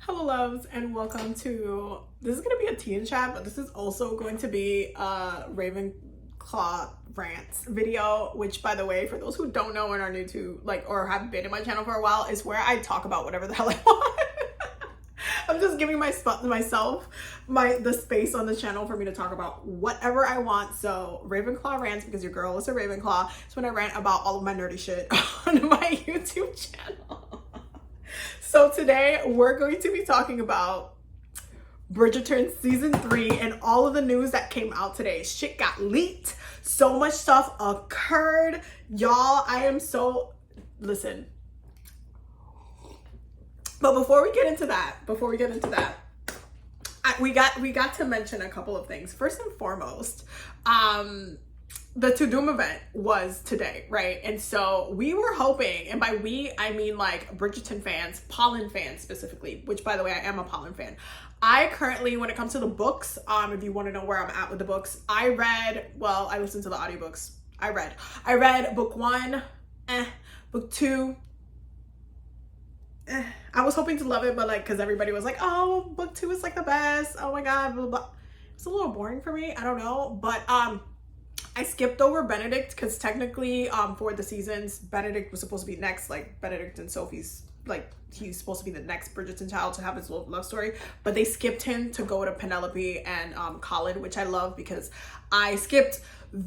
Hello loves and welcome to, this is going to be a teen chat, but this is also going to be a Ravenclaw Rants video, which by the way, for those who don't know and are new to or have been in my channel for a while, is where I talk about whatever the hell I want. I'm just giving myself the space on the channel for me to talk about whatever I want. So Ravenclaw Rants, because your girl is a Ravenclaw, it's when I rant about all of my nerdy shit on my YouTube channel. So today we're going to be talking about Bridgerton season 3 and all of the news that came out today. Shit got leaked. So much stuff occurred. Y'all, listen. But before we get into that, we got to mention a couple of things. First and foremost, the Tudum event was today, right? And so we were hoping, and by we, I mean like Bridgerton fans, Pollen fans specifically, which by the way, I am a Pollen fan. I currently, when it comes to the books, if you want to know where I'm at with the books, I listened to the audiobooks. I read book 1, book 2, I was hoping to love it, but because everybody was like, oh, book 2 is like the best. Oh my God, blah, blah. It's a little boring for me. I don't know, but I skipped over Benedict because technically for the seasons, Benedict was supposed to be next, Benedict and Sophie's, he's supposed to be the next Bridgerton child to have his love story, but they skipped him to go to Penelope and Colin, which I love because I skipped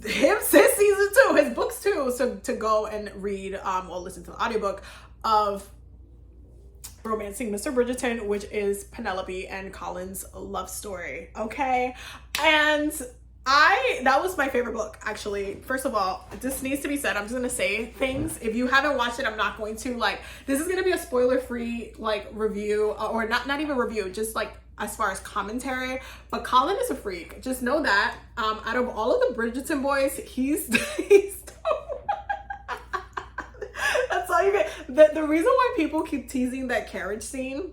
his season 2, his books too, so to go and read or listen to the audiobook of Romancing Mr. Bridgerton, which is Penelope and Colin's love story. Okay, and that was my favorite book, actually. First of all, this needs to be said. I'm just gonna say things. If you haven't watched it, I'm not going to this is gonna be a spoiler-free review, or not even review, just as far as commentary. But Colin is a freak. Just know that. Out of all of the Bridgerton boys, he's that's all you get. The reason why people keep teasing that carriage scene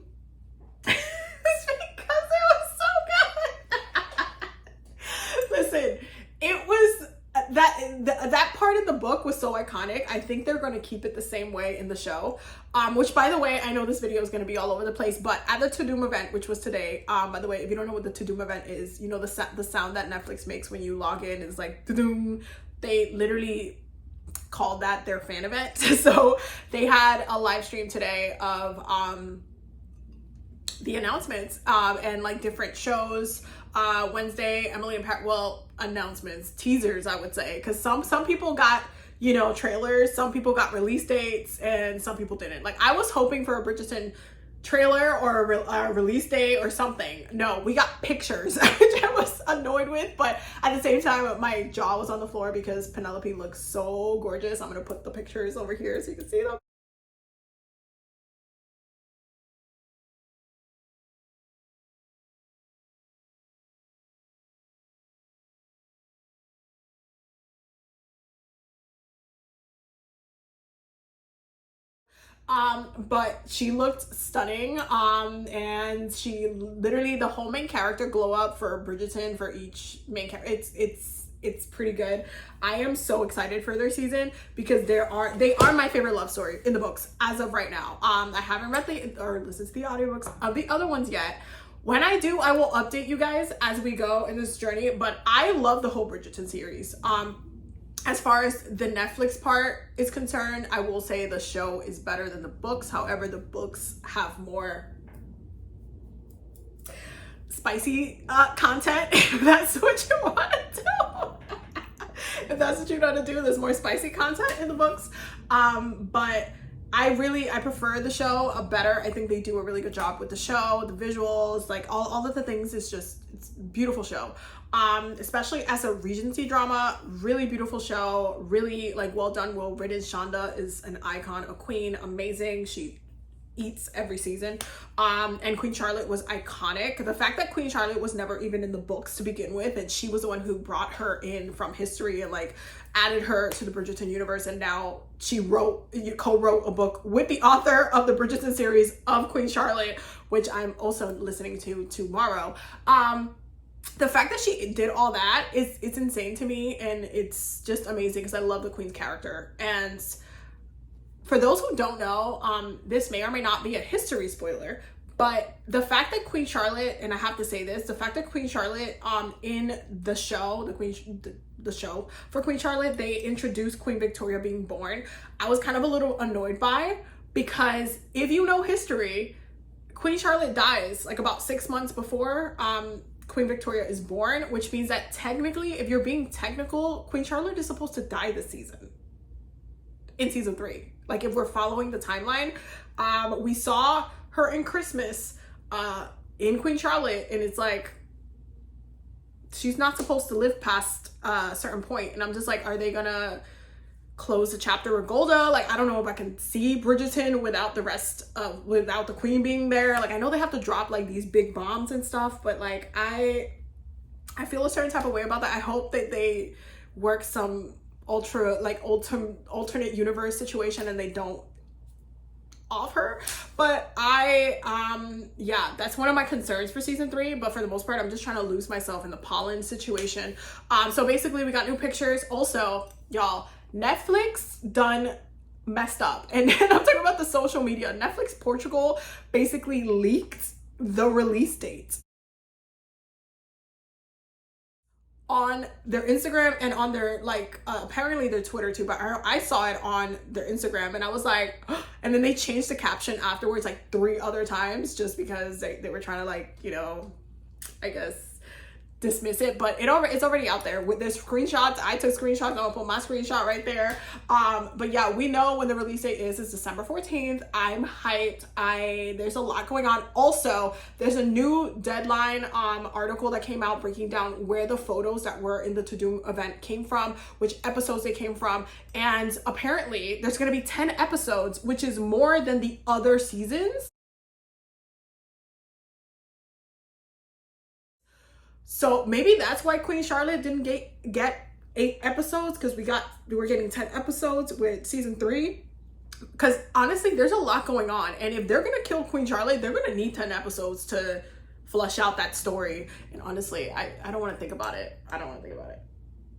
is because it was so good. Listen, it was that part of the book was so iconic. I think they're going to keep it the same way in the show. Which, by the way, I know this video is going to be all over the place, but at the Tudum event, which was today, by the way, if you don't know what the Tudum event is, you know the sound that Netflix makes when you log in is like Tudum. They literally called that their fan event. So they had a live stream today of the announcements and different shows. Wednesday, Emily and Pat, announcements, teasers, I would say, because some people got trailers, some people got release dates, and some people didn't. I was hoping for a Bridgerton trailer or a release date or something. No, we got pictures, which I was annoyed with, but at the same time my jaw was on the floor because Penelope looks so gorgeous. I'm gonna put the pictures over here so you can see them. But she looked stunning, and she literally, the whole main character glow up for Bridgerton, for each main character, it's pretty good. I am so excited for their season because they are my favorite love story in the books as of right now. I haven't read or listened to the audiobooks of the other ones yet. When I do, I will update you guys as we go in this journey, but I love the whole Bridgerton series. As far as the Netflix part is concerned, I will say the show is better than the books. However, the books have more spicy content, if that's what you want to do. If that's what you want to do, there's more spicy content in the books. But I prefer the show better. I think they do a really good job with the show, the visuals, all of the things. It's a beautiful show. Especially as a Regency drama, really beautiful show, really well done, well written. Shonda is an icon, a queen, amazing. She eats every season. And Queen Charlotte was iconic. The fact that Queen Charlotte was never even in the books to begin with, and she was the one who brought her in from history and added her to the Bridgerton universe, and now she co-wrote a book with the author of the Bridgerton series of Queen Charlotte, which I'm also listening to tomorrow. The fact that she did all that it's insane to me, and it's just amazing because I love the Queen's character. And for those who don't know, this may or may not be a history spoiler, But the fact that Queen Charlotte, and I have to say this, the fact that Queen Charlotte in the show, the show for Queen Charlotte, they introduced Queen Victoria being born, I was kind of a little annoyed by, because if you know history, Queen Charlotte dies like about 6 months before Queen Victoria is born, which means that technically, if you're being technical, Queen Charlotte is supposed to die this season, in season 3. Like, if we're following the timeline, we saw her in Christmas in Queen Charlotte, and it's like, she's not supposed to live past a certain point. And I'm just like, are they gonna close the chapter with Golda? Like, I don't know if I can see Bridgerton without the rest of, without the queen being there. Like, I know they have to drop like these big bombs and stuff, but like, I feel a certain type of way about that. I hope that they work some alternate universe situation and they don't off her. But yeah, that's one of my concerns for season 3. But for the most part, I'm just trying to lose myself in the pollen situation. So basically, we got new pictures. Also, y'all, Netflix done messed up, and I'm talking about the social media. Netflix Portugal basically leaked the release date on their Instagram and on their apparently their Twitter too, but I saw it on their Instagram, and I was like, and then they changed the caption afterwards like 3 other times just because they were trying to, like, you know, I guess dismiss it. But it's already out there with there's screenshots. I took screenshots. I'm gonna put my screenshot right there. But yeah, we know when the release date is. It's December 14th. I'm hyped. There's a lot going on. Also, there's a new Deadline article that came out breaking down where the photos that were in the Tudum event came from, which episodes they came from, and apparently there's gonna be 10 episodes, which is more than the other seasons. So maybe that's why Queen Charlotte didn't get 8 episodes, because we were getting 10 episodes with season 3. Because honestly, there's a lot going on, and if they're gonna kill Queen Charlotte, they're gonna need 10 episodes to flush out that story. And honestly, I don't want to think about it. I don't want to think about it.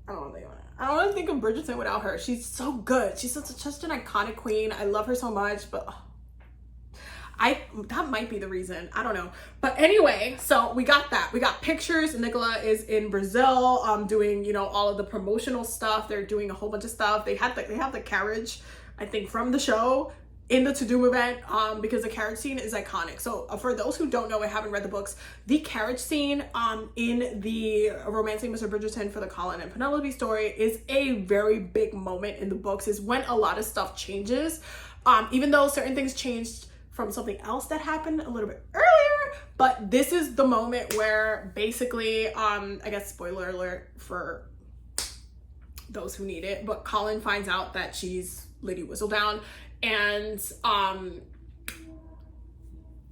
I don't want to think about it. I don't want to think of Bridgerton without her. She's so good. She's such an iconic queen. I love her so much, but that might be the reason. I don't know. But anyway, so we got that. We got pictures. Nicola is in Brazil doing, you know, all of the promotional stuff. They're doing a whole bunch of stuff. They have the carriage, I think, from the show in the Tudum event because the carriage scene is iconic. So for those who don't know and haven't read the books, the carriage scene in the Romancing Mr. Bridgerton for the Colin and Penelope story is a very big moment in the books. Is when a lot of stuff changes, even though certain things changed from something else that happened a little bit earlier. But this is the moment where basically, I guess spoiler alert for those who need it, but Colin finds out that she's Lady Whistledown, and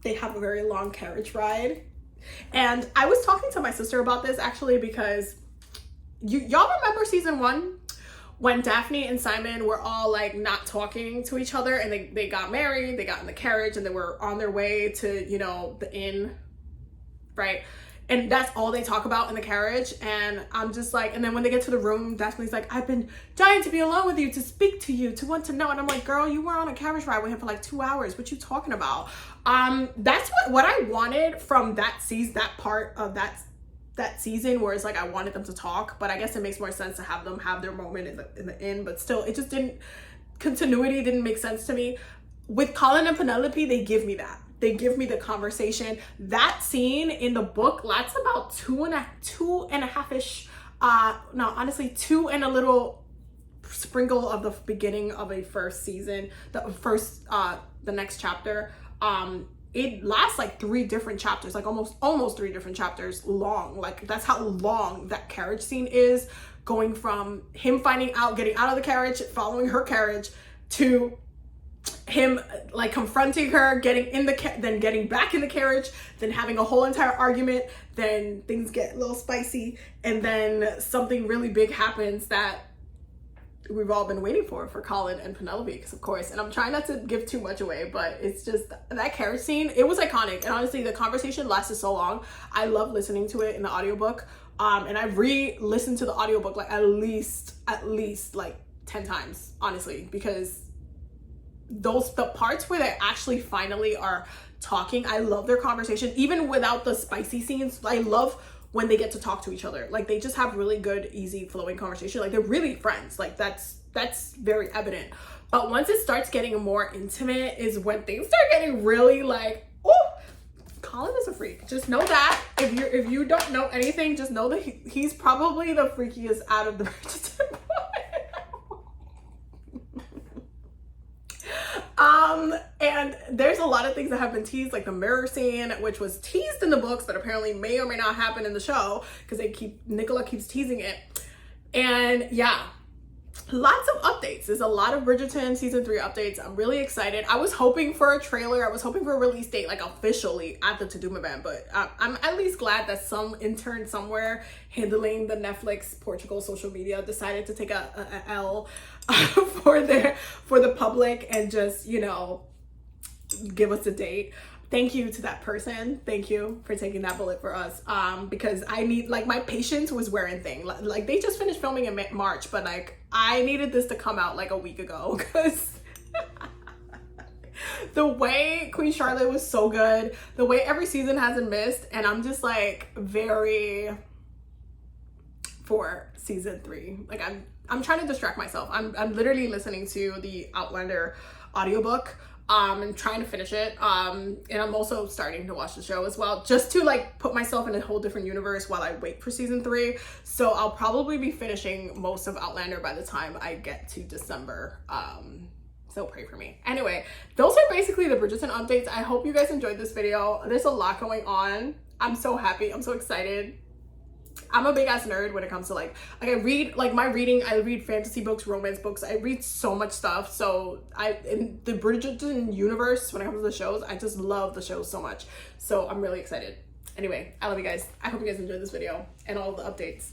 they have a very long carriage ride. And I was talking to my sister about this actually, because y'all remember season 1? When Daphne and Simon were all like not talking to each other, and they got married, they got in the carriage, and they were on their way to, you know, the inn, right? And that's all they talk about in the carriage. And I'm just like, and then when they get to the room, Daphne's like, I've been dying to be alone with you, to speak to you, to want to know. And I'm like, girl, you were on a carriage ride with him for like 2 hours. What you talking about? That's what I wanted from that season, that part of that season, where it's like I wanted them to talk, but I guess it makes more sense to have them have their moment in the inn. But still, it just continuity didn't make sense to me. With Colin and Penelope, they give me that. They give me the conversation. That scene in the book lasts about two and a half-ish, no, honestly, 2 and a little sprinkle of the beginning of a first season, the next chapter. It lasts like 3 different chapters, like almost 3 different chapters long. Like, that's how long that carriage scene is, going from him finding out, getting out of the carriage, following her carriage, to him like confronting her, getting in then getting back in the carriage, then having a whole entire argument, then things get a little spicy, and then something really big happens that we've all been waiting for Colin and Penelope, because of course, and I'm trying not to give too much away, but it's just that carriage scene, it was iconic. And honestly, the conversation lasted so long. I love listening to it in the audiobook, and I re-listened to the audiobook like at least like 10 times, honestly, because the parts where they actually finally are talking. I love their conversation, even without the spicy scenes. I love when they get to talk to each other. Like, they just have really good, easy flowing conversation. Like, they're really friends. Like, that's very evident. But once it starts getting more intimate is when things start getting really like, oh, Colin is a freak. Just know that. If you don't know anything, just know that he's probably the freakiest out of the Bridgerton boys. And there's a lot of things that have been teased, like the mirror scene, which was teased in the books, but apparently may or may not happen in the show because Nicola keeps teasing it. And yeah, lots of updates. There's a lot of Bridgerton season 3 updates. I'm really excited. I was hoping for a trailer. I was hoping for a release date, like officially at the Tudum event, but I'm at least glad that some intern somewhere handling the Netflix Portugal social media decided to take a L for the public and just, you know, give us a date. Thank you to that person. Thank you for taking that bullet for us. Because I need, like, my patience was wearing thin. Like, they just finished filming in March, but like, I needed this to come out like a week ago because the way Queen Charlotte was so good, the way every season hasn't missed, and I'm just like very for season 3. Like, I'm trying to distract myself. I'm literally listening to the Outlander audiobook. I'm trying to finish it. And I'm also starting to watch the show as well, just to like put myself in a whole different universe while I wait for season 3. So I'll probably be finishing most of Outlander by the time I get to December. So pray for me. Anyway, those are basically the Bridgerton updates. I hope you guys enjoyed this video. There's a lot going on. I'm so happy. I'm so excited. I'm a big ass nerd when it comes to like I read, like, my reading, I read fantasy books, romance books, I read so much stuff. So in the Bridgerton universe, when it comes to the shows, I just love the shows so much. So I'm really excited. Anyway, I love you guys. I hope you guys enjoyed this video and all the updates.